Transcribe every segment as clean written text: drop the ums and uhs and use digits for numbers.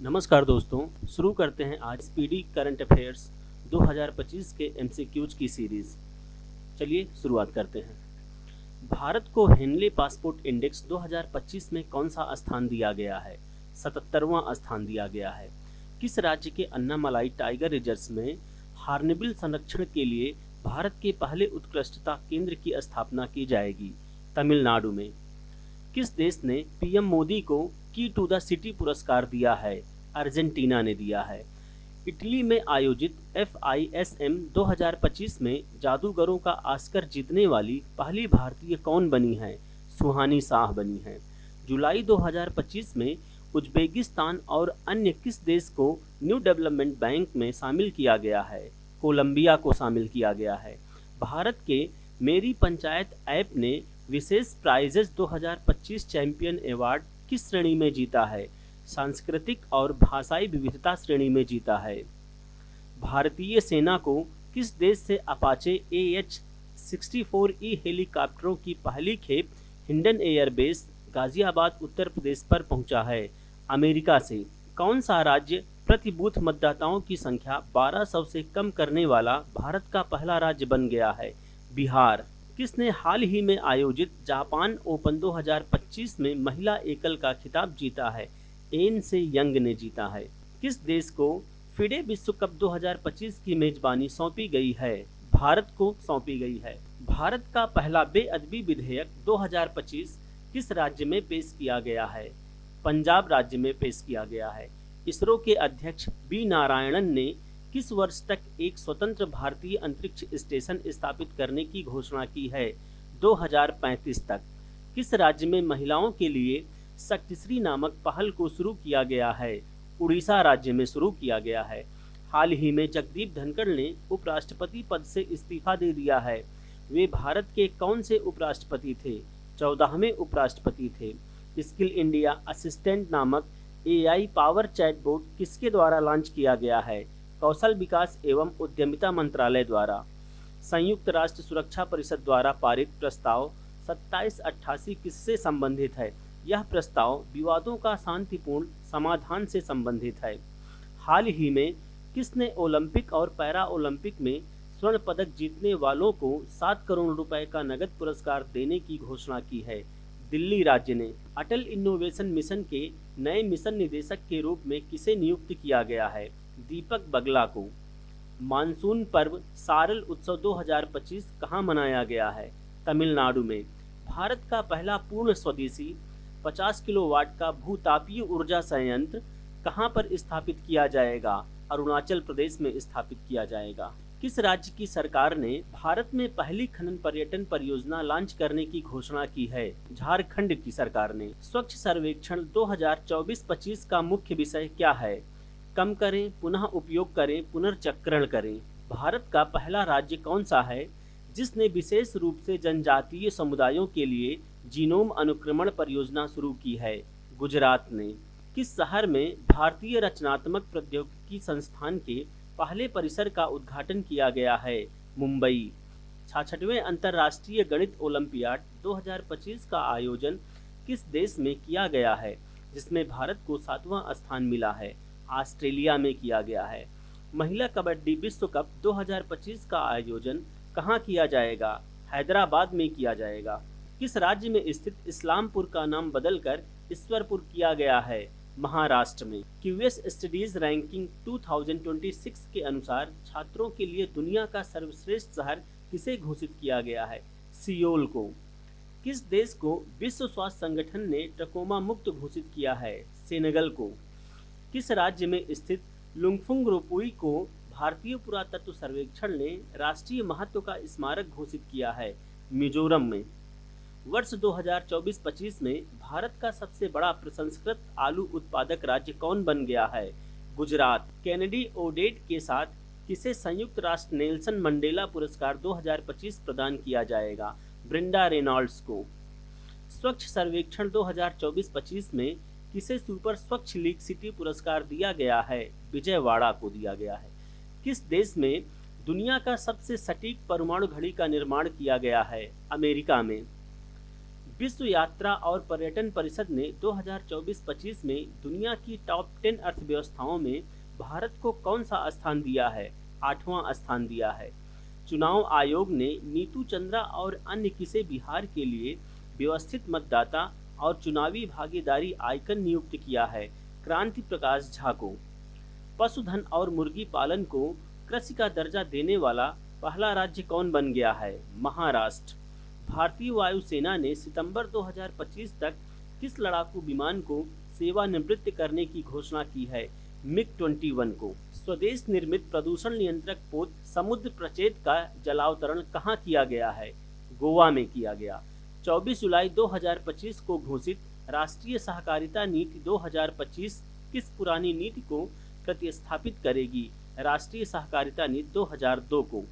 नमस्कार दोस्तों, शुरू करते हैं आज स्पीडी करंट अफेयर्स 2025 के एमसीक्यूज की सीरीज। चलिए शुरुआत करते हैं। भारत को हेनले पासपोर्ट इंडेक्स 2025 में कौन सा स्थान दिया गया है? 77वां स्थान दिया गया है। किस राज्य के अन्नामलाई टाइगर रिजर्व में हार्नबिल संरक्षण के लिए भारत के पहले उत्कृष्टता केंद्र की स्थापना की जाएगी? तमिलनाडु में। किस देश ने पीएम मोदी को की टू द सिटी पुरस्कार दिया है? अर्जेंटीना ने दिया है। इटली में आयोजित FISM 2025 में जादूगरों का ऑस्कर जीतने वाली पहली भारतीय कौन बनी है? सुहानी शाह बनी है। जुलाई 2025 में उज्बेकिस्तान और अन्य किस देश को न्यू डेवलपमेंट बैंक में शामिल किया गया है? कोलंबिया को शामिल किया गया है। भारत के मेरी पंचायत ऐप ने विशेष प्राइजेस 2025 चैंपियन अवार्ड किस श्रेणी में जीता है? सांस्कृतिक और भाषाई विविधता श्रेणी में जीता है। भारतीय सेना को किस देश से अपाचे AH-64E हेलीकॉप्टरों की पहली खेप हिंडन एयरबेस गाजियाबाद उत्तर प्रदेश पर पहुंचा है? अमेरिका से। कौन सा राज्य प्रति बूथ मतदाताओं की संख्या 1200 से कम करने वाला भारत का पहला राज्य बन गया है? बिहार। किसने हाल ही में आयोजित जापान ओपन 2025 में महिला एकल का खिताब जीता है? एन से यंग ने जीता है। किस देश को फिडे विश्व कप 2025 की मेजबानी सौंपी गई है? भारत को सौंपी गई है। भारत का पहला बेअदबी विधेयक 2025 किस राज्य में पेश किया गया है? पंजाब राज्य में पेश किया गया है। इसरो के अध्यक्ष बी नारायणन ने किस वर्ष तक एक स्वतंत्र भारतीय अंतरिक्ष स्टेशन स्थापित करने की घोषणा की है? 2035 तक। किस राज्य में महिलाओं के लिए शक्तिश्री नामक पहल को शुरू किया गया है? उड़ीसा राज्य में शुरू किया गया है। हाल ही में जगदीप धनखड़ ने उपराष्ट्रपति पद से इस्तीफा दे दिया है। वे भारत के कौन से उपराष्ट्रपति थे? 14वें उपराष्ट्रपति थे। स्किल इंडिया असिस्टेंट नामक AI पावर चैटबॉट किसके द्वारा लॉन्च किया गया है? कौशल विकास एवं उद्यमिता मंत्रालय द्वारा। संयुक्त राष्ट्र सुरक्षा परिषद द्वारा पारित प्रस्ताव 2788 किससे संबंधित है? यह प्रस्ताव विवादों का शांतिपूर्ण समाधान से संबंधित है। हाल ही में किसने ओलंपिक और पैरा ओलंपिक में स्वर्ण पदक जीतने वालों को 7 करोड़ रुपए का नगद पुरस्कार देने की घोषणा की है? दिल्ली राज्य ने। अटल इनोवेशन मिशन के नए मिशन निदेशक के रूप में किसे नियुक्त किया गया है? दीपक बगला को। मानसून पर्व सारल उत्सव 2025 कहाँ मनाया गया है? तमिलनाडु में। भारत का पहला पूर्ण स्वदेशी 50 किलोवाट का भूतापीय ऊर्जा संयंत्र कहाँ पर स्थापित किया जाएगा? अरुणाचल प्रदेश में स्थापित किया जाएगा। किस राज्य की सरकार ने भारत में पहली खनन पर्यटन परियोजना लॉन्च करने की घोषणा की है? झारखंड की सरकार ने। स्वच्छ सर्वेक्षण 2024-25 का मुख्य विषय क्या है? कम करें, पुनः उपयोग करें, पुनर्चक्रण करें। भारत का पहला राज्य कौन सा है जिसने विशेष रूप से जनजातीय समुदायों के लिए जीनोम अनुक्रमण परियोजना शुरू की है? गुजरात ने। किस शहर में भारतीय रचनात्मक प्रौद्योगिकी संस्थान के पहले परिसर का उद्घाटन किया गया है? मुंबई। 66वें अंतर्राष्ट्रीय गणित ओलंपियाड 2025 का आयोजन किस देश में किया गया है जिसमें भारत को 7वां स्थान मिला है? ऑस्ट्रेलिया में किया गया है। महिला कबड्डी विश्व कप 2025 का आयोजन कहाँ किया जाएगा? हैदराबाद में किया जाएगा। किस राज्य में स्थित इस्लामपुर का नाम बदलकर ईश्वरपुर किया गया है? महाराष्ट्र में। क्यूएस स्टडीज रैंकिंग 2026 के अनुसार छात्रों के लिए दुनिया का सर्वश्रेष्ठ शहर किसे घोषित किया गया है? सियोल को। किस देश को विश्व स्वास्थ्य संगठन ने ट्रकोमा मुक्त घोषित किया है? सेनेगल को। किस राज्य में स्थित लुंगफुंग रोपुई को भारतीय पुरातत्व सर्वेक्षण ने राष्ट्रीय महत्व का स्मारक घोषित किया है? मिजोरम में। वर्ष 2024-25 में भारत का सबसे बड़ा प्रसंस्कृत आलू उत्पादक राज्य कौन बन गया है? गुजरात। केनेडी ओडेट के साथ किसे संयुक्त राष्ट्र नेल्सन मंडेला पुरस्कार 2025 प्रदान किया जाएगा? ब्रिंडा रेनॉल्ड्स को। स्वच्छ सर्वेक्षण 2024-25 में किसे सुपर स्वच्छ लीग सिटी पुरस्कार दिया गया है? विजयवाड़ा को दिया गया है। किस देश में दुनिया का सबसे सटीक परमाणु घड़ी का निर्माण किया गया है? अमेरिका में। विश्व यात्रा और पर्यटन परिषद ने 2024-25 में दुनिया की टॉप 10 अर्थव्यवस्थाओं में भारत को कौन सा स्थान दिया है? 8वां स्थान दिया है। चुनाव आयोग ने नीतू चंद्रा और अन्य किसे बिहार के लिए व्यवस्थित मतदाता और चुनावी भागीदारी आइकन नियुक्त किया है? क्रांति प्रकाश झा को। पशुधन और मुर्गी पालन को कृषि का दर्जा देने वाला पहला राज्य कौन बन गया है? महाराष्ट्र। भारतीय वायुसेना ने सितंबर 2025 तक किस लड़ाकू विमान को सेवानिवृत्त करने की घोषणा की है? मिग-21 को। स्वदेश निर्मित प्रदूषण नियंत्रक पोत समुद्र प्रचेत का जलावतरण कहाँ किया गया है? गोवा में किया गया। 24 जुलाई 2025 को घोषित राष्ट्रीय सहकारिता नीति 2025 किस पुरानी नीति को प्रतिस्थापित करेगी? राष्ट्रीय सहकारिता नीति 2002 को।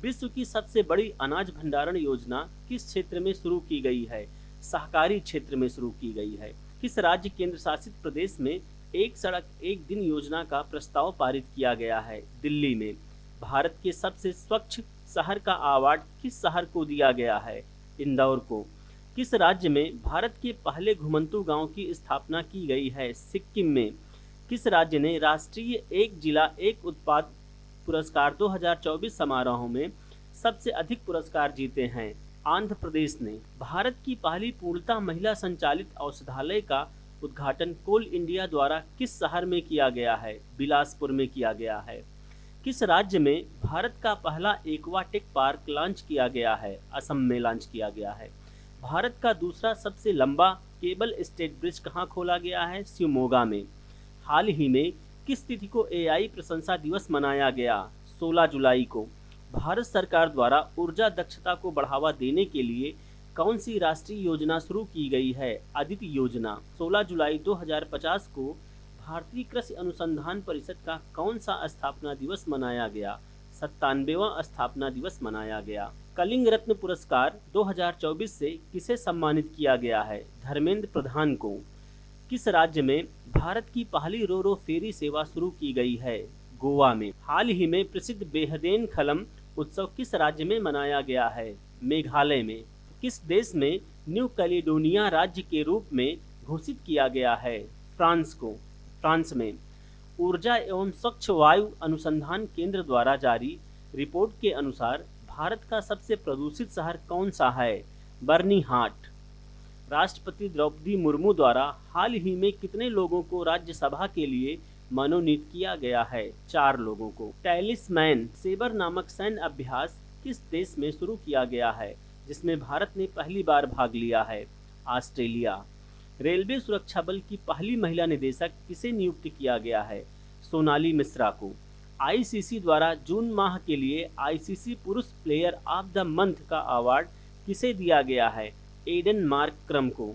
विश्व की सबसे बड़ी अनाज भंडारण योजना किस क्षेत्र में शुरू की गई है? सहकारी क्षेत्र में शुरू की गई है। किस राज्य केंद्र शासित प्रदेश में एक सड़क एक दिन योजना का प्रस्ताव पारित किया गया है? दिल्ली में। भारत के सबसे स्वच्छ शहर का अवार्ड किस शहर को दिया गया है? इंदौर को। किस राज्य में भारत के पहले घुमंतू गांव की स्थापना की गई है? सिक्किम में। किस राज्य ने राष्ट्रीय एक जिला एक उत्पाद पुरस्कार 2024 समारोह में सबसे अधिक पुरस्कार जीते हैं? आंध्र प्रदेश ने। भारत की पहली पूर्णतः महिला संचालित औषधालय का उद्घाटन कोल इंडिया द्वारा किस शहर में किया गया है? बिलासपुर में किया गया है। किस राज्य में भारत का पहला एक्वाटेक पार्क लॉन्च किया गया है? असम में लॉन्च किया गया है। भारत का दूसरा सबसे लंबा केबल स्टेट ब्रिज कहाँ खोला गया है? शिवमोगा में। हाल ही में किस तिथि को एआई प्रशंसा दिवस मनाया गया? 16 जुलाई को। भारत सरकार द्वारा ऊर्जा दक्षता को बढ़ावा देने के लिए कौन सी राष्ट्रीय योजना शुरू की गई है? अदिति योजना। 16 जुलाई 2050 को भारतीय कृषि अनुसंधान परिषद का कौन सा स्थापना दिवस मनाया गया? 97वां स्थापना दिवस मनाया गया। कलिंग रत्न पुरस्कार 2024 से किसे सम्मानित किया गया है? धर्मेंद्र प्रधान को। किस राज्य में भारत की पहली रो फेरी सेवा शुरू की गई है? गोवा में। हाल ही में प्रसिद्ध बेहदेन खलम उत्सव किस राज्य में मनाया गया है? मेघालय में। किस देश में न्यू कैलिडोनिया राज्य के रूप में घोषित किया गया है? फ्रांस को। फ्रांस में। ऊर्जा एवं स्वच्छ वायु अनुसंधान केंद्र द्वारा जारी रिपोर्ट के अनुसार भारत का सबसे प्रदूषित शहर कौन सा है? बर्निहाट। राष्ट्रपति द्रौपदी मुर्मू द्वारा हाल ही में कितने लोगों को राज्यसभा के लिए मनोनीत किया गया है? 4 लोगों को। टैलिस्मैन सेबर नामक सैन्य अभ्यास किस देश में शुरू किया गया है, जिसमें भारत ने पहली बार भाग लिया है? ऑस्ट्रेलिया। रेलवे सुरक्षा बल की पहली महिला निदेशक किसे नियुक्त किया गया है? सोनाली मिश्रा को। आईसीसी द्वारा जून माह के लिए आईसीसी पुरुष प्लेयर ऑफ द मंथ का अवार्ड किसे दिया गया है? एडन मार्करम को।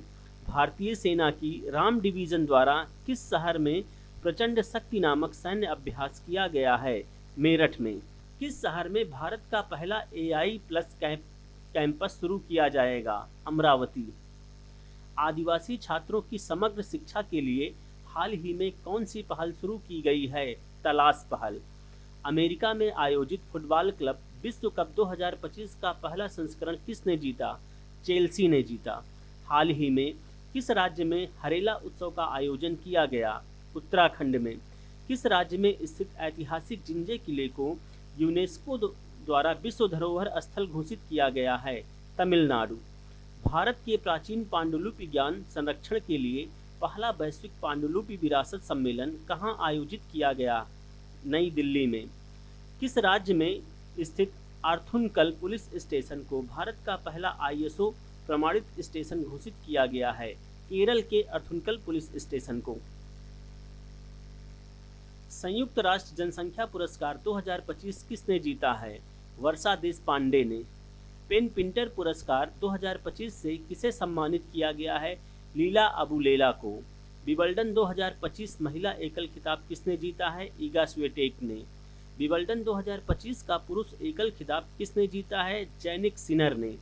भारतीय सेना की राम डिवीजन द्वारा किस शहर में प्रचंड शक्ति नामक सैन्य अभ्यास किया गया है? मेरठ में। किस शहर में भारत का पहला AI प्लस कैंपस शुरू किया जाएगा? अमरावती। आदिवासी छात्रों की समग्र शिक्षा के लिए हाल ही में कौन सी पहल शुरू की गई है? तलाश पहल। अमेरिका में आयोजित फुटबॉल क्लब विश्व कप 2025 का पहला संस्करण किसने जीता? चेल्सी ने जीता। हाल ही में किस राज्य में हरेला उत्सव का आयोजन किया गया? उत्तराखंड में। किस राज्य में स्थित ऐतिहासिक जिंजे किले को यूनेस्को द्वारा विश्व धरोहर स्थल घोषित किया गया है? तमिलनाडु। भारत के प्राचीन पांडुलिपि ज्ञान संरक्षण के लिए पहला वैश्विक पांडुलिपि विरासत सम्मेलन कहाँ आयोजित किया गया? नई दिल्ली में। किस राज्य में स्थित आर्थुनकल पुलिस स्टेशन को भारत का पहला ISO प्रमाणित स्टेशन घोषित किया गया है? केरल के अर्थुनकल पुलिस स्टेशन को। संयुक्त राष्ट्र जनसंख्या पुरस्कार 2025 किसने जीता है? वर्षा देशपांडे ने। पेन पिंटर पुरस्कार 2025 से किसे सम्मानित किया गया है? लीला अबुलेला को। विबल्डन 2025 महिला एकल खिताब किसने जीता है? ईगा स्वीटेक ने। विबल्डन 2025 का पुरुष एकल खिताब किसने जीता है? जैनिक सिनर ने।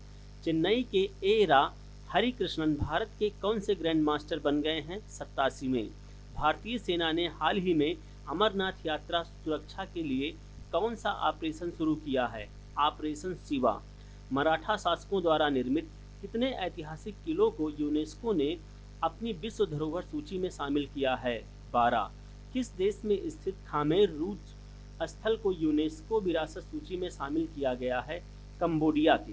चेन्नई के एरा हरिकृष्णन भारत के कौन से ग्रैंड मास्टर बन गए हैं? 87वें। भारतीय सेना ने हाल ही में अमरनाथ यात्रा सुरक्षा के लिए कौन सा ऑपरेशन शुरू किया है? ऑपरेशन शिवा। मराठा शासकों द्वारा निर्मित कितने ऐतिहासिक किलों को यूनेस्को ने अपनी विश्व धरोहर सूची में शामिल किया है? 12। किस देश में स्थित खामेर रूज स्थल को यूनेस्को विरासत सूची में शामिल किया गया है? कंबोडिया के।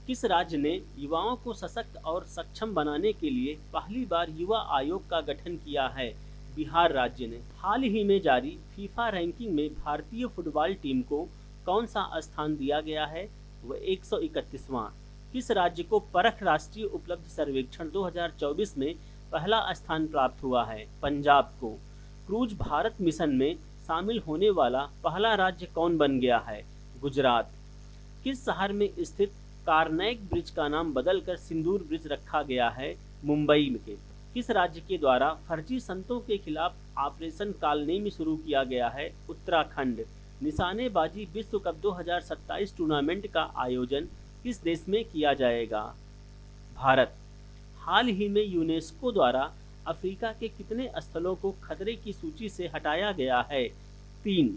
किस राज्य ने युवाओं को सशक्त और सक्षम बनाने के लिए पहली बार युवा आयोग का गठन किया है? बिहार राज्य ने। हाल ही में जारी फीफा रैंकिंग में भारतीय फुटबॉल टीम को कौन सा स्थान दिया गया है? वह 131वां। किस राज्य को परख राष्ट्रीय उपलब्धि सर्वेक्षण 2024 में पहला स्थान प्राप्त हुआ है? पंजाब को। क्रूज भारत मिशन में शामिल होने वाला पहला राज्य कौन बन गया है? गुजरात। किस शहर में स्थित कार्नेग ब्रिज का नाम बदलकर सिंदूर ब्रिज रखा गया है? मुंबई में। किस राज्य के द्वारा फर्जी संतों के खिलाफ ऑपरेशन कालनेमी शुरू किया गया है? उत्तराखंड। निशानेबाजी विश्व कप 2027 टूर्नामेंट का आयोजन किस देश में किया जाएगा? भारत। हाल ही में यूनेस्को द्वारा अफ्रीका के कितने स्थलों को खतरे की सूची से हटाया गया है? 3।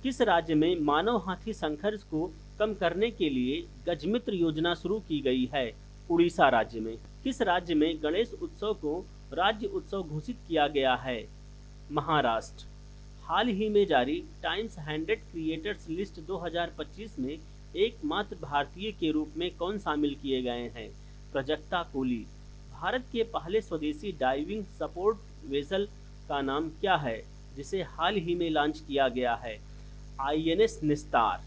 किस राज्य में मानव हाथी संघर्ष को कम करने के लिए गजमित्र योजना शुरू की गई है? उड़ीसा राज्य में। किस राज्य में गणेश उत्सव को राज्य उत्सव घोषित किया गया है? महाराष्ट्र। हाल ही में जारी टाइम्स 100 क्रिएटर्स लिस्ट 2025 में एकमात्र भारतीय के रूप में कौन शामिल किए गए हैं? प्रजक्ता कोहली। भारत के पहले स्वदेशी डाइविंग सपोर्ट वेसल का नाम क्या है, जिसे हाल ही में लॉन्च किया गया है? INS निस्तार।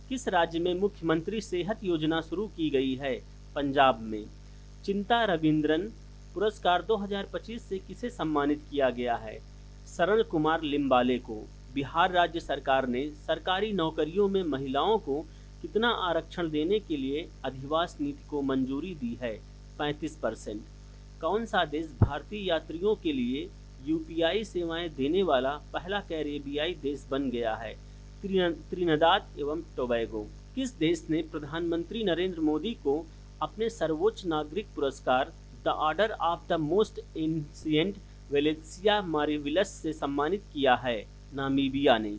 किस राज्य में मुख्यमंत्री सेहत योजना शुरू की गई है? पंजाब में। चिंता रविंद्रन पुरस्कार 2025 से किसे सम्मानित किया गया है? शरण कुमार लिम्बाले को। बिहार राज्य सरकार ने सरकारी नौकरियों में महिलाओं को कितना आरक्षण देने के लिए अधिवास नीति को मंजूरी दी है? 35%। कौन सा देश भारतीय यात्रियों के लिए UPI सेवाएं देने वाला पहला कैरेबियाई देश बन गया है? त्रिनिदाद एवं टोबैगो। किस देश ने प्रधानमंत्री नरेंद्र मोदी को अपने सर्वोच्च नागरिक पुरस्कार the order of the most ancient Welwitschia Mirabilis से सम्मानित किया है? नामीबिया ने।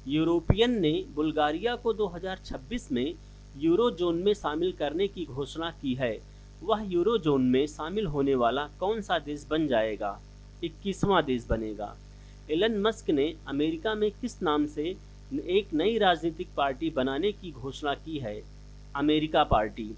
यूरोपियन ने बुल्गारिया को 2026 में यूरो जोन में शामिल करने की घोषणा की है। वह यूरो जोन में शामिल होने वाला कौन सा देश बन जाएगा? 21वां देश बनेगा। एलन मस्क ने अमेरिका में किस नाम से एक नई राजनीतिक पार्टी बनाने की घोषणा की है? America party.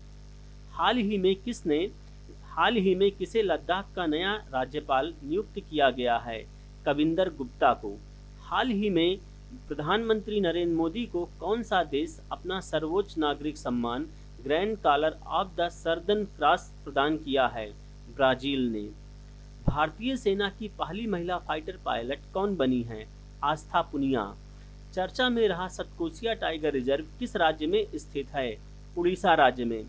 हाल ही में किसे लद्दाख का नया राज्यपाल नियुक्त किया गया है? कविंदर गुप्ता को। हाल ही में प्रधानमंत्री नरेंद्र मोदी को कौन सा देश अपना सर्वोच्च नागरिक सम्मान Grand Collar of the Southern Cross प्रदान किया है? ब्राजील ने। भारतीय सेना की पहली महिला फाइटर पायलट कौन बनी है? आस्था पुनिया। चर्चा में रहा सतकोसिया टाइगर रिजर्व किस राज्य में स्थित है? उड़ीसा राज्य में।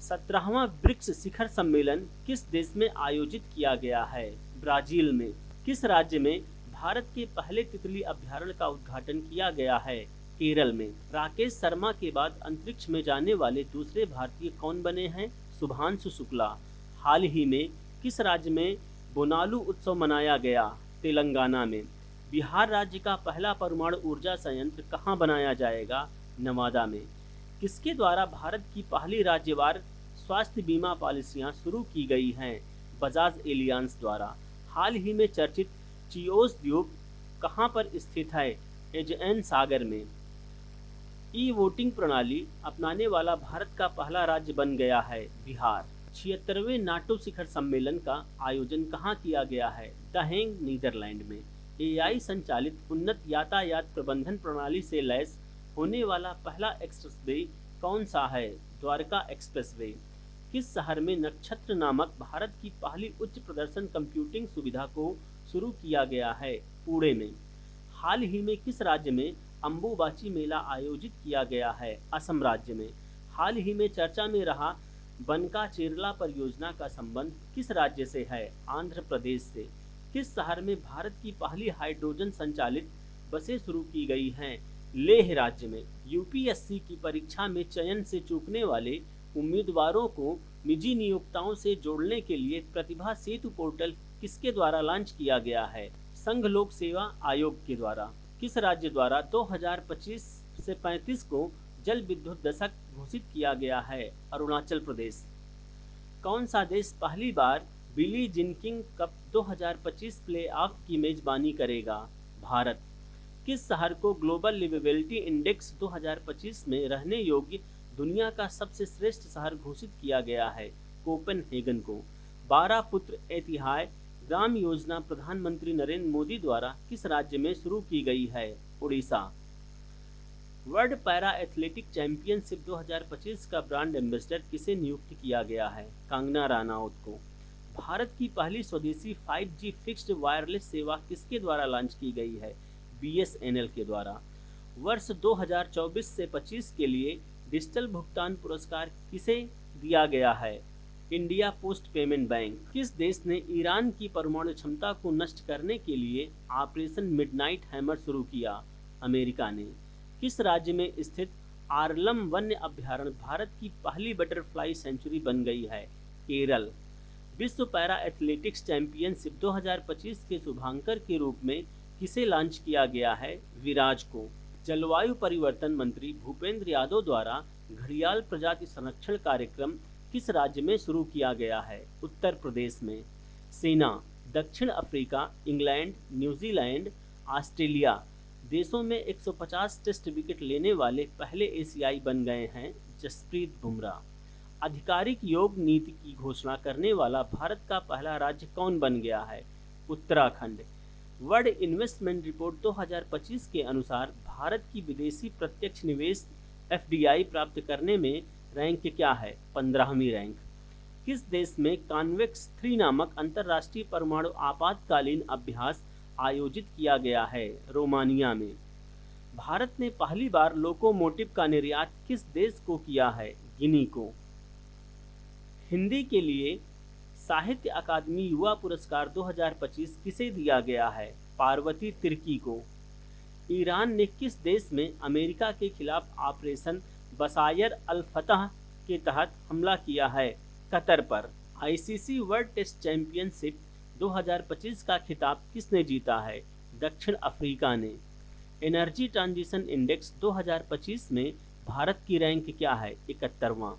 17वां ब्रिक्स शिखर सम्मेलन किस देश में आयोजित किया गया है? ब्राजील में। किस राज्य में भारत के पहले तितली अभयारण्य का उद्घाटन किया गया है? केरल में। राकेश शर्मा के बाद अंतरिक्ष में जाने वाले दूसरे भारतीय कौन बने हैं? शुभांशु शुक्ला। हाल ही में किस राज्य में बोनालू उत्सव मनाया गया? तेलंगाना में। बिहार राज्य का पहला परमाणु ऊर्जा संयंत्र कहाँ बनाया जाएगा? नवादा में। किसके द्वारा भारत की पहली राज्यवार स्वास्थ्य बीमा पॉलिसियां शुरू की गई हैं? बजाज एलियांस द्वारा। हाल ही में चर्चित चिओस द्वीप कहाँ पर स्थित है? एजन सागर में। ई वोटिंग प्रणाली अपनाने वाला भारत का पहला राज्य बन गया है बिहार। 76वें नाटो शिखर सम्मेलन का आयोजन कहाँ किया गया है? द हेग नीदरलैंड में। AI संचालित उन्नत यातायात प्रबंधन प्रणाली से लैस होने वाला पहला एक्सप्रेसवे कौन सा है? द्वारका एक्सप्रेसवे। किस शहर में नक्षत्र नामक भारत की पहली उच्च प्रदर्शन कंप्यूटिंग सुविधा को शुरू किया गया है? पुणे में। हाल ही में किस राज्य में अंबुबाची मेला आयोजित किया गया है? असम राज्य में। हाल ही में चर्चा में रहा बनका चेरला परियोजना का संबंध किस राज्य से है? आंध्र प्रदेश से। किस शहर में भारत की पहली हाइड्रोजन संचालित बसें शुरू की गई हैं? लेह राज्य में। UPSC की परीक्षा में चयन से चूकने वाले उम्मीदवारों को निजी नियोक्ताओं से जोड़ने के लिए प्रतिभा सेतु पोर्टल किसके द्वारा लॉन्च किया गया है? संघ लोक सेवा आयोग के द्वारा। किस राज्य द्वारा 2025 से 35 को जल विद्युत दशक घोषित किया गया है? अरुणाचल प्रदेश। कौन सा देश पहली बार बिली जिनकिंग कप 2025 प्लेऑफ की मेजबानी करेगा? भारत। किस शहर को ग्लोबल लिवेबिलिटी इंडेक्स 2025 में रहने योग्य दुनिया का सबसे श्रेष्ठ शहर घोषित किया गया है? कोपेनहेगन को। 12 पुत्र एतिहाद ग्राम योजना प्रधानमंत्री नरेंद्र मोदी द्वारा किस राज्य में शुरू की गई है? Orissa. World para athletic championship 2025 का ब्रांड एम्बेसडर किसे नियुक्त किया गया है? कंगना रनौत को। भारत की पहली स्वदेशी 5G फिक्स्ड वायरलेस सेवा किसके द्वारा लॉन्च की गई है? BSNL के द्वारा। वर्ष 2024 से 25 के लिए डिजिटल भुगतान पुरस्कार किसे दिया गया है? India post payment bank. किस देश ने ईरान की परमाणु क्षमता को नष्ट करने के लिए ऑपरेशन मिडनाइट हैमर शुरू किया? अमेरिका ने। किस राज्य में स्थित आरलम वन्य अभयारण्य भारत की पहली बटरफ्लाई सेंचुरी बन गई है? केरल। विश्व पैरा एथलेटिक्स चैंपियनशिप 2025 के शुभांकर के रूप में किसे लॉन्च किया गया है? विराज को। जलवायु परिवर्तन मंत्री भूपेंद्र यादव द्वारा घड़ियाल प्रजाति संरक्षण कार्यक्रम किस राज्य में शुरू किया गया है? उत्तर प्रदेश में। सेना। दक्षिण अफ्रीका, इंग्लैंड, न्यूजीलैंड, ऑस्ट्रेलिया देशों में 150 टेस्ट विकेट लेने वाले पहले एशियाई बन गए हैं जसप्रीत बुमराह। आधिकारिक योग नीति की घोषणा करने वाला भारत का पहला राज्य कौन बन गया है? उत्तराखंड। वर्ल्ड इन्वेस्टमेंट रिपोर्ट 2025 के अनुसार भारत की विदेशी प्रत्यक्ष निवेश FDI प्राप्त करने में रैंक क्या है? 15वीं रैंक। किस देश में कॉन्वेक्स 3 नामक अंतर्राष्ट्रीय परमाणु आपातकालीन अभ्यास आयोजित किया गया है? रोमानिया में। भारत ने पहली बार लोकोमोटिव का निर्यात किस देश को किया है? गिनी को। हिंदी के लिए साहित्य अकादमी युवा पुरस्कार 2025 किसे दिया गया है? पार्वती तिर्की को। ईरान ने किस देश में अमेरिका के खिलाफ ऑपरेशन बसायर अल फतह के तहत हमला किया है? कतर पर। ICC वर्ल्ड टेस्ट चैंपियनशिप 2025 का खिताब किसने जीता है? दक्षिण अफ्रीका ने। एनर्जी ट्रांजिशन इंडेक्स 2025 में भारत की रैंक क्या है? 71वां।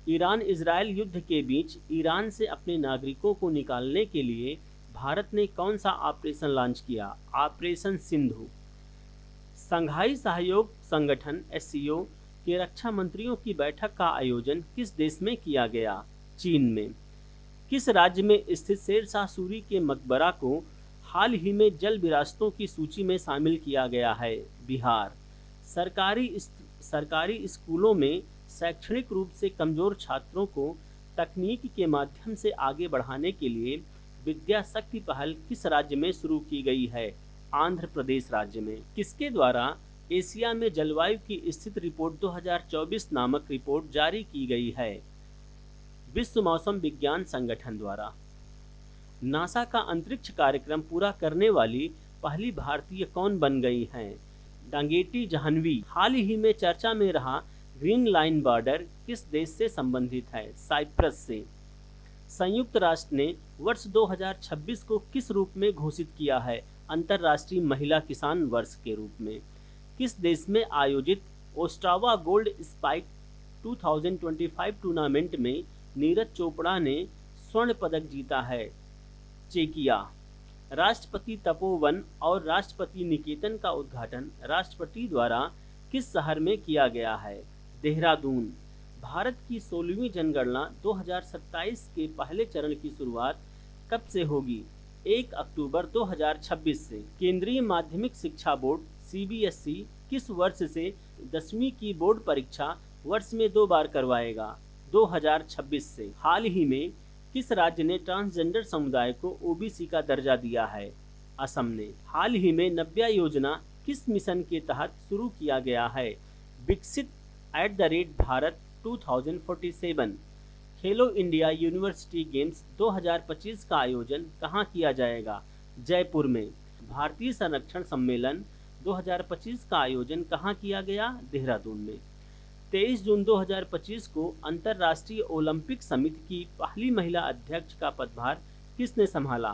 ईरान इजराइल युद्ध के बीच ईरान से अपने नागरिकों को निकालने के लिए भारत ने कौन सा ऑपरेशन लॉन्च किया? ऑपरेशन सिंधु। संघाई सहयोग संगठन SCO के रक्षा मंत्रियों की बैठक का आयोजन किस देश में किया गया? चीन में। किस राज्य में स्थित शेरशाह सूरी के मकबरा को हाल ही में जल विरासतों की सूची में शामिल किया गया है? बिहार। सरकारी स्कूलों में शैक्षणिक रूप से कमजोर छात्रों को तकनीक के माध्यम से आगे बढ़ाने के लिए विद्या शक्ति पहल किस राज्य में शुरू की गई है? आंध्र प्रदेश राज्य में। किसके द्वारा एशिया में जलवायु की स्थिति रिपोर्ट 2024 नामक रिपोर्ट जारी की गई है? विश्व मौसम विज्ञान संगठन द्वारा। नासा का अंतरिक्ष कार्यक्रम पूरा करने वाली पहली भारतीय कौन बन गई हैं? डांगेटी जाह्नवी। हाल ही में चर्चा में रहा ग्रीन लाइन बॉर्डर किस देश से संबंधित है? साइप्रस से। संयुक्त राष्ट्र ने वर्ष 2026 को किस रूप में घोषित किया है? अंतर्राष्ट्रीय महिला किसान वर्ष के रूप में। किस देश में आयोजित ओस्टावा गोल्ड स्पाइक 2025 टूर्नामेंट में नीरज चोपड़ा ने स्वर्ण पदक जीता है? चेकिया। राष्ट्रपति तपोवन और राष्ट्रपति निकेतन का उद्घाटन राष्ट्रपति द्वारा किस शहर में किया गया है? देहरादून। भारत की 16वीं जनगणना 2027 के पहले चरण की शुरुआत कब से होगी? 1 अक्टूबर 2026 से। केंद्रीय माध्यमिक शिक्षा बोर्ड CBSE किस वर्ष से 10वीं की बोर्ड परीक्षा वर्ष में 2 बार करवाएगा? 2026 से। हाल ही में किस राज्य ने ट्रांसजेंडर समुदाय को OBC का दर्जा दिया है? असम ने। हाल ही में नव्या योजना किस मिशन के तहत शुरू किया गया है? विकसित @भारत 2047। खेलो इंडिया यूनिवर्सिटी गेम्स 2025 का आयोजन कहाँ किया जाएगा? जयपुर में। भारतीय संरक्षण सम्मेलन 2025 का आयोजन कहाँ किया गया? देहरादून में। 23 जून 2025 को अंतर्राष्ट्रीय ओलंपिक समिति की पहली महिला अध्यक्ष का पदभार किसने संभाला?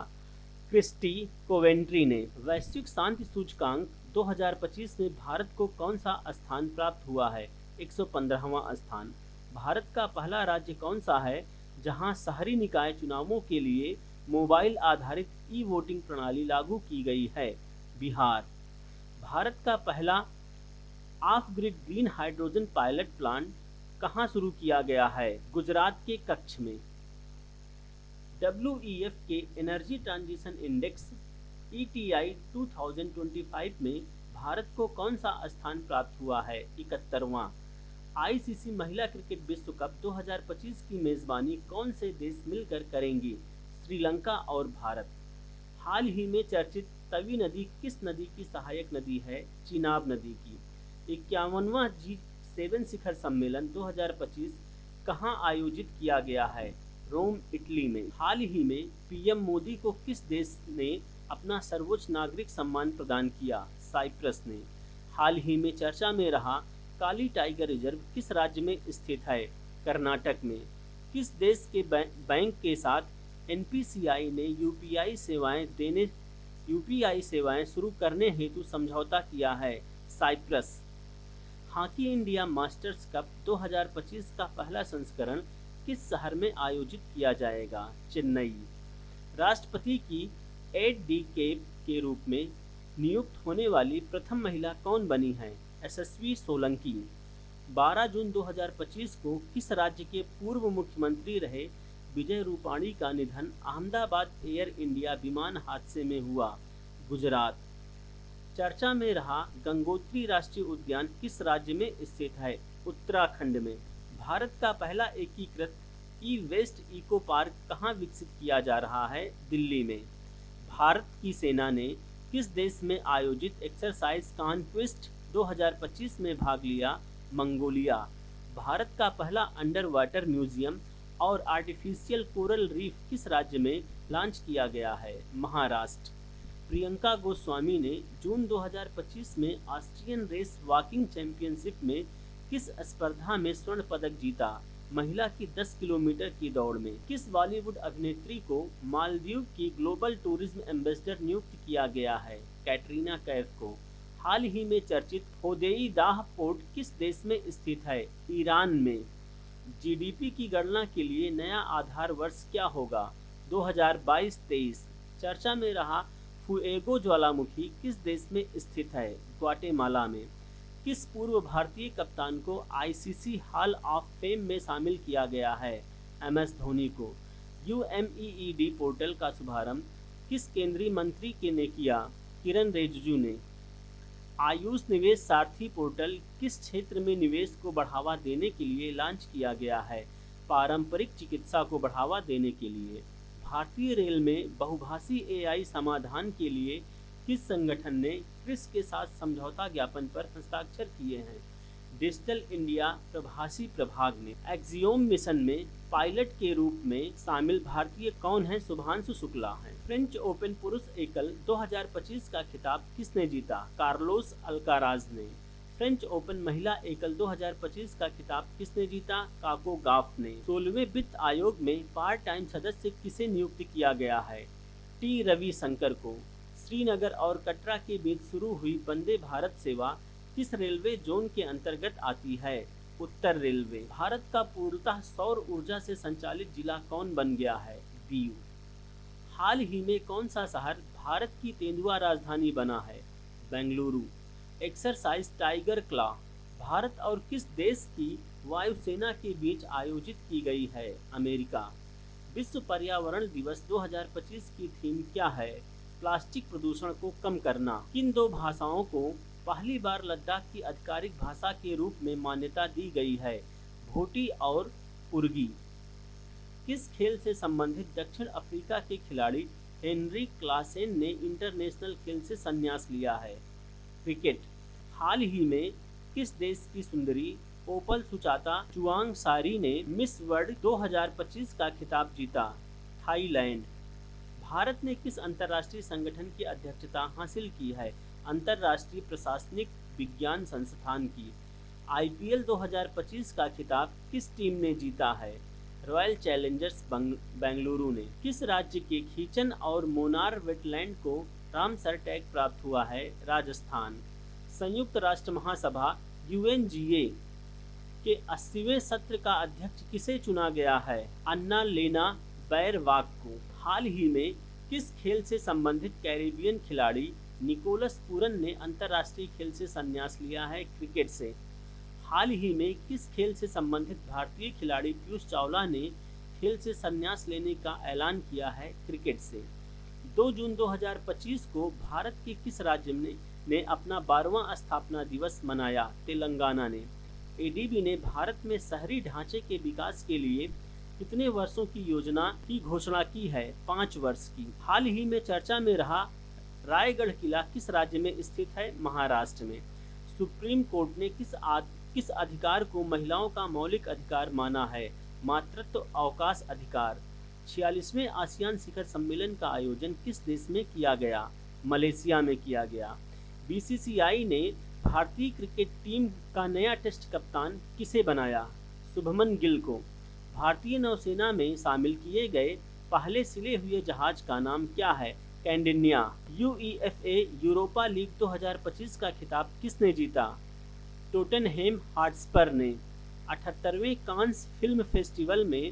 क्रिस्टी कोवेंट्री ने। वैश्विक शांति सूचकांक 2025 में भारत को कौन सा स्थान प्राप्त हुआ है? 115वां स्थान। भारत का पहला राज्य कौन सा है जहां शहरी निकाय चुनावों के लिए मोबाइल आधारित ई वोटिंग प्रणाली लागू की गई है? बिहार। भारत का पहला of grid green hydrogen pilot plant कहां शुरू किया गया है? गुजरात के कच्छ में। WEF के एनर्जी ट्रांजिशन इंडेक्स ETI 2025 में भारत को कौन सा स्थान प्राप्त हुआ है? 71वां। ICC महिला क्रिकेट विश्व कप 2025 की मेजबानी कौन से देश मिलकर करेंगी? श्रीलंका और भारत। हाल ही में चर्चित तवी नदी किस नदी की सहायक नदी है? चिनाब नदी की। 51वां G7 शिखर सम्मेलन 2025 कहां आयोजित किया गया है? रोम, इटली में। हाल ही में PM मोदी को किस देश ने अपना सर्वोच्च नागरिक सम्मान प्रदान किया? साइप्रस ने। हाल ही में चर्चा में रहा काली टाइगर रिजर्व किस राज्य में स्थित है? कर्नाटक में। किस देश के बैंक के साथ NPCI ने UPI सेवाएं शुरू करने हेतु समझौता किया है? Cyprus. Hockey India Masters Cup 2025 का पहला संस्करण किस शहर में आयोजित किया जाएगा? चेन्नई। राष्ट्रपति की 8D कैप के रूप में नियुक्त होने वाली प्रथम महिला कौन बनी है? यशस्वी सोलंकी। 12 जून 2025 को किस राज्य के पूर्व मुख्यमंत्री रहे विजय रूपाणी का निधन अहमदाबाद एयर इंडिया विमान हादसे में हुआ? गुजरात। चर्चा में रहा गंगोत्री राष्ट्रीय उद्यान किस राज्य में स्थित है? उत्तराखंड में। भारत का पहला एकीकृत ई-वेस्ट इको पार्क कहाँ विकसित किया जा रहा है? दिल्ली में। भारत की सेना ने किस देश में आयोजित एक्सरसाइज कॉन्क्वेस्ट 2025 में भाग लिया? मंगोलिया। भारत का पहला अंडर वाटर म्यूजियम और आर्टिफिशियल कोरल रीफ किस राज्य में लॉन्च किया गया है? महाराष्ट्र। प्रियंका गोस्वामी ने जून 2025 में ऑस्ट्रियन रेस वॉकिंग चैंपियनशिप में किस स्पर्धा में स्वर्ण पदक जीता? महिला की 10 किलोमीटर की दौड़ में। किस बॉलीवुड अभिनेत्री को मालदीव की ग्लोबल टूरिज्म एम्बेसडर नियुक्त किया गया है? कैटरीना कैफ को। हाल ही में चर्चित होदेई दाह पोर्ट किस देश में स्थित है? ईरान में। GDP की गणना के लिए नया आधार वर्ष क्या होगा? 2022-23। चर्चा में रहा फुएगो ज्वालामुखी किस देश में स्थित है? ग्वाटेमाला में। किस पूर्व भारतीय कप्तान को ICC हॉल ऑफ फेम में शामिल किया गया है? MS धोनी को। UMEED पोर्टल का शुभारंभ किस केंद्रीय मंत्री ने किया? किरण रिजिजू ने। आयुष निवेश सारथी पोर्टल किस क्षेत्र में निवेश को बढ़ावा देने के लिए लॉन्च किया गया है? पारंपरिक चिकित्सा को बढ़ावा देने के लिए। भारतीय रेल में बहुभाषी AI समाधान के लिए किस संगठन ने क्रिस के साथ समझौता ज्ञापन पर हस्ताक्षर किए हैं? डिजिटल इंडिया प्रभासी प्रभाग ने। एक्सियोम मिशन में पायलट के रूप में शामिल भारतीय कौन है? शुभांशु शुक्ला हैं। फ्रेंच ओपन पुरुष एकल 2025 का खिताब किसने जीता? कार्लोस अल्काराज ने। फ्रेंच ओपन महिला एकल 2025 का खिताब किसने जीता? काको गाफ ने। 16वें वित्त आयोग में पार्ट टाइम सदस्य किसे नियुक्त किया गया है? T रविशंकर को। श्रीनगर और कटरा के बीच शुरू हुई वंदे भारत सेवा किस रेलवे जोन के अंतर्गत आती है? उत्तर रेलवे। भारत का पूर्णतः सौर ऊर्जा से संचालित जिला कौन बन गया है? दीव। हाल ही में कौन सा शहर भारत की तेंदुआ राजधानी बना है? Bengaluru. Exercise tiger claw Bharat और किस देश की वायुसेना के बीच आयोजित की गई है? अमेरिका। विश्व पर्यावरण दिवस 2025 की थीम क्या है? प्लास्टिक प्रदूषण को कम करना। किन दो भाषाओं को पहली बार लद्दाख की आधिकारिक भाषा के रूप में मान्यता दी गई है? भोटी और उर्गी। किस खेल से संबंधित दक्षिण अफ्रीका के खिलाड़ी हेनरिक क्लासेन ने इंटरनेशनल खेल से संन्यास लिया है? क्रिकेट। हाल ही में किस देश की सुंदरी ओपल सुचाता चुआंग सारी ने मिस वर्ल्ड 2025 का खिताब जीता? थाईलैंड। भारत ने किस अंतर्राष्ट्रीय संगठन की अध्यक्षता हासिल की है? अंतर्राष्ट्रीय प्रशासनिक विज्ञान संस्थान की। IPL 2025 का खिताब किस टीम ने जीता है? रॉयल चैलेंजर्स बेंगलुरु ने। किस राज्य के खीचन और मोनार वेटलैंड को रामसर टैग प्राप्त हुआ है? राजस्थान। संयुक्त राष्ट्र महासभा UNGA के 80वें सत्र का अध्यक्ष किसे चुना गया है? अन्ना लेना बैरवाक को। हाल ही में किस खेल से संबंधित कैरेबियन खिलाड़ी निकोलस पूरन ने अंतर्राष्ट्रीय खेल से संन्यास लिया है? क्रिकेट से। हाल ही में किस खेल से संबंधित भारतीय खिलाड़ी पीयूष चावला ने खेल से संन्यास लेने का ऐलान किया है? क्रिकेट से। 2 जून 2025 को भारत के किस राज्य ने अपना 12वां स्थापना दिवस मनाया? तेलंगाना ने। एडीबी ने भारत में शहरी ढांचे के विकास के लिए कितने वर्षों की योजना की घोषणा की है? 5 वर्ष की। हाल ही में चर्चा में रहा रायगढ़ किला किस राज्य में स्थित है? महाराष्ट्र में। सुप्रीम कोर्ट ने किस अधिकार को महिलाओं का मौलिक अधिकार माना है? मातृत्व अवकाश अधिकार। 46वें आसियान शिखर सम्मेलन का आयोजन किस देश में किया गया? मलेशिया में किया गया। बीसीसीआई ने भारतीय क्रिकेट टीम का नया टेस्ट कप्तान किसे बनाया? शुभमन गिल को। भारतीय नौसेना में शामिल किए गए पहले सिले हुए जहाज का नाम क्या है? कैंडिनिया। यूईएफए यूरोपा लीग 2025 का खिताब किसने जीता? टोटनहेम हॉटस्पर ने। 78वें कांस फिल्म फेस्टिवल में